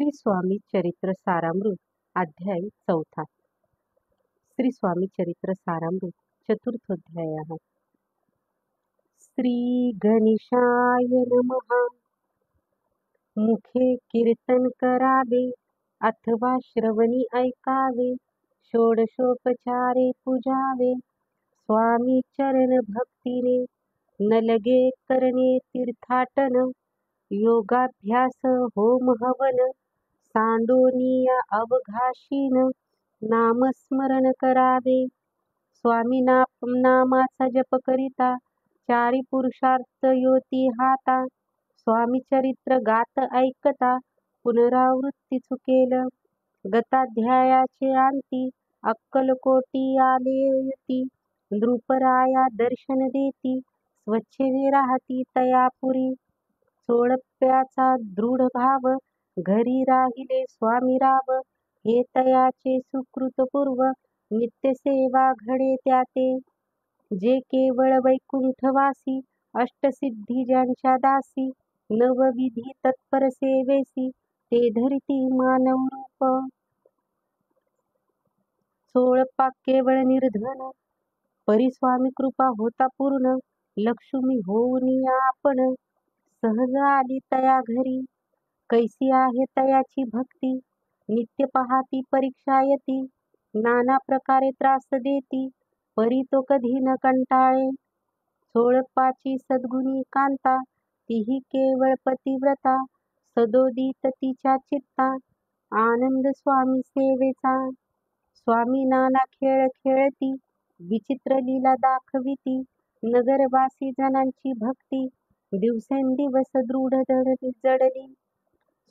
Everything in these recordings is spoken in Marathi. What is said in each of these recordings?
श्री स्वामी चरित्र सारामृत अध्याय 4. श्री स्वामी चरित्र सारामृत चतुर्थोध्याय. श्री गणेशाय नमः. मुखे कीर्तन करावे अथवा श्रवणी ऐकावे, षोडशोपचारे पूजावे. स्वामी चरण भक्तीने न लगे करणे तीर्थाटन. योगाभ्यास होम हवन सांडोनिया अवघाशीन. नामस्मरण करावे स्वामी नामाचा जप करिता. चारी पुरुषार्थ योती हाता. स्वामी चरित्र गात ऐकता. पुनरावृत्ती चुकेल गताध्यायाचे अंती. अक्कलकोटी आले येती. नृपराया दर्शन देती. स्वच्छेने राहती तयापुरी. सोळप्याचा दृढ भाव घरी राहिले स्वामी राव. हे तयाचे सुकृतपूर्व नित्य सेवा घडे त्याते. जे केवळ वैकुंठवासी अष्टसिद्धी ज्यांच्या दासी. नवविधी तत्पर सेवेसी ते धरिती मानव रूप. सोळपा केवळ निर्धन परिस्वामी कृपा होता पूर्ण. लक्ष्मी होऊन आपण सहज आली तया घरी. कैसी आहे तयाची भक्ती नित्य पाहती परीक्षा येती. नाना प्रकारे त्रास देती परी तो कधी न कंटाळे. सोळपाची सद्गुणी कांता तीही केवळ पतिव्रता. सदोदित तिच्या चित्ता आनंद स्वामी सेवेचा. स्वामी नाना खेळ खेळती विचित्र लीला दाखविती. नगरवासी जनांची भक्ती दिवसेंदिवस दृढ जडली.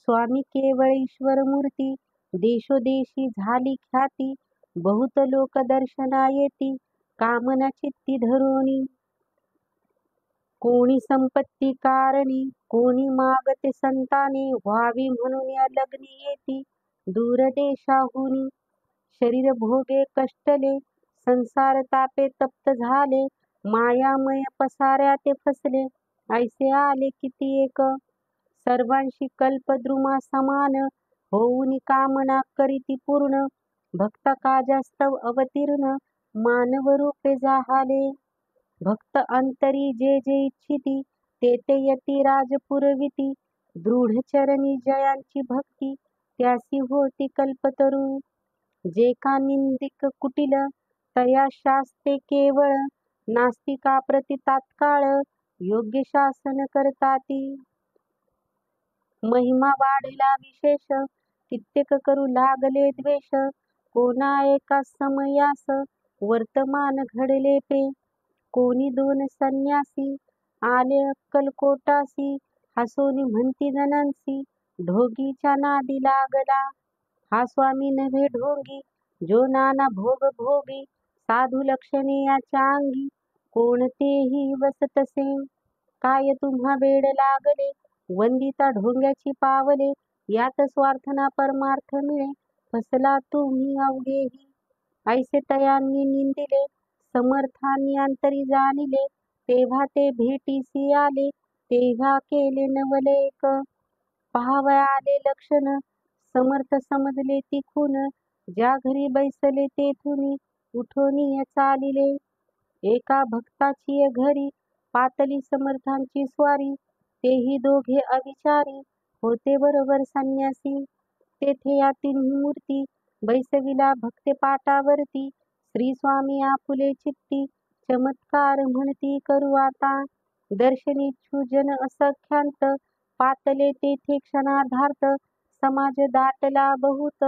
स्वामी केवळ ईश्वर मूर्ती देशोदेशी झाली ख्याती. बहुत लोक दर्शना येती कामना चित्ती धरुणी. कोणी संपत्ती कारणी कोणी मागते संताने. व्हावी म्हणून या लग्नी येती दूरदेशाहुनी. शरीर भोगे कष्टले संसार तापे तप्त झाले. मायामय पसाऱ्या ते फसले ऐसे आले किती एक. सर्वांशी कल्पद्रुमा समान होऊन कामना करीती पूर्ण. भक्त काजास्तव अवतीर्ण मानव रूपे जाहाले. भक्त अंतरी जे जे इच्छिती ते ते यती राजपुरविती. दृढचरणी जयांची भक्ती त्यासी होती कल्पतरू. जे का निंदिक कुटिल तया शास्ते केवळ. नास्तिका प्रति तात्काळ योग्य शासन करताती. महिमा वाढला विशेष कित्येक करू लागले द्वेष. कोणा एका समयास वर्तमान घडले पे. कोणी दोन संन्यासी आले अक्कलकोटासी. हसोनी म्हणती जनांसी ढोगीच्या नादी लागला. हा स्वामी नव्हे ढोंगी जो नाना भोग भोगी. साधू लक्षणे याच्या अंगी कोणतेही वसतसे. काय तुम्हा वेड लागले वंदिता ढोंग्याची पावले. यात स्वार्थना परमार्थ मिळे फसला तुम्ही अवघेही. ऐसे तयांनी निंदिले समर्थांनी अंतरी जाणिले. तेव्हा ते भेटीसी आले तेव्हा केले नवलेक. पाहावया आले लक्षण समर्थ समजले तिखून. ज्या घरी बैसले तेथुनी उठोनी चालिले. एका भक्ताची घरी पातली समर्थांची स्वारी. तेही दोघे अविचारी होते बरोबर संन्यासी. तेथे या तिन्ही मूर्ती बैसविला भक्ते पाटावरती. श्री स्वामी आपुले चित्ती चमत्कार म्हणती करू आता. दर्शनीच्छू जन असंख्यांत पातले तेथे क्षणार्धार्थ. समाज दाटला बहुत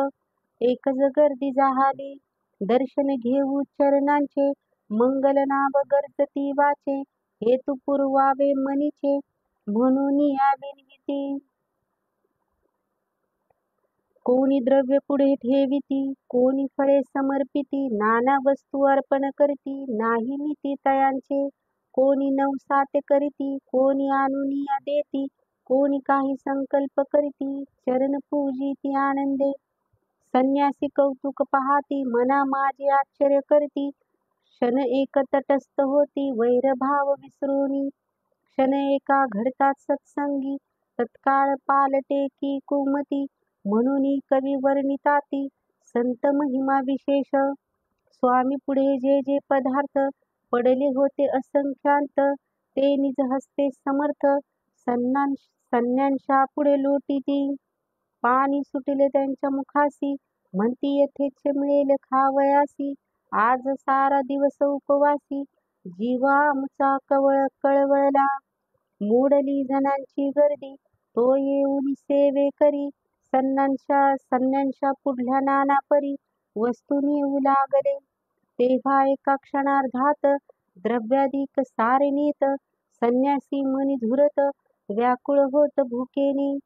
एकच गर्दी जाहाली. दर्शन घेऊ चरणांचे मंगल नाव गर्जती वाचे. हेतु पुरवावे मनीचे म्हणून या विनविती. कोणी द्रव्य पुढे ठेविती कोणी फळे समर्पिती. नाना वस्तू अर्पण करती नाही मिती तयांचे. कोणी नवसात करीती कोणी आणुनिया देती. कोणी काही संकल्प करीती चरण पूजिती आनंदे. संन्यासी कौतुक पाहाती मना माझे आश्चर्य करती. क्षण एक तटस्थ होती वैरभाव विसरूनी. क्षण एका घडतात सत्संगी तत्काळ पालटे की कुमती. म्हणून कवी वर्णिताती संत महिमा विशेष. स्वामी पुढे जे जे पदार्थ पडले होते असंख्यात, ते निज हस्ते समर्थ संन्यांशा पुढे लोटीती. पाणी सुटले त्यांच्या मुखासी, म्हणती यथेच्छ मिळेल खावयासी. आज सारा दिवस उपवासी, जीवा आमचा कळवळला. मोडली जनांची गर्दी, तो येऊन सेवे करी. संन्यांशा पुढल्या नाना परी, वस्तू नेऊ लागले. तेव्हा एका क्षणार्धात द्रव्याधिक सारे नेत. संन्यासी मनी झुरत, व्याकुळ होत भुकेने.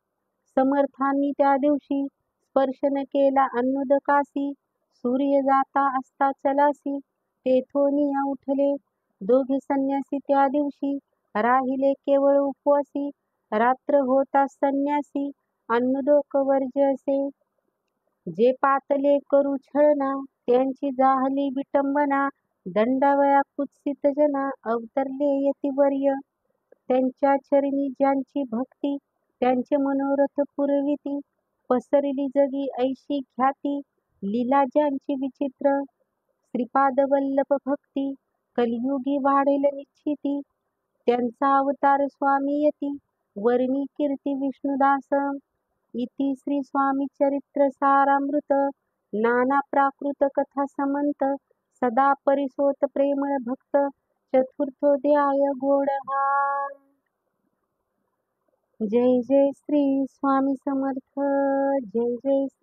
समर्थांनी त्या दिवशी स्पर्श न केला अन्नोदकासी. सूर्य जाता असता चलासी, तेथोनी उठले. दोघे संन्यासी त्या दिवशी राहिले केवळ उपवासी. रात्र होता संन्यासी अन्नोदक वर्जसे. जे पातले करू छळना, त्यांची जाहली विटंबना. दंडावया कुत्सित जना, अवतरले यतिवर्य. त्यांच्या चरणी ज्यांची भक्ती, त्यांचे मनोरथ पुरविती. पसरली जगी ऐशी ख्याती, लीला ज्यांची विचित्र. श्रीपाद वल्लभ भक्ती, कलियुगी वाढेल निश्चिती. त्यांचा अवतार स्वामी यती, वर्णी कीर्ती विष्णुदास. इति श्री स्वामी चरित्र सारामृत. नाना प्राकृत कथा समंत, सदा परिसोत प्रेमळ भक्त. चतुर्थोध्याय गोडहा. जय जय श्री स्वामी समर्थ. जय जय श्री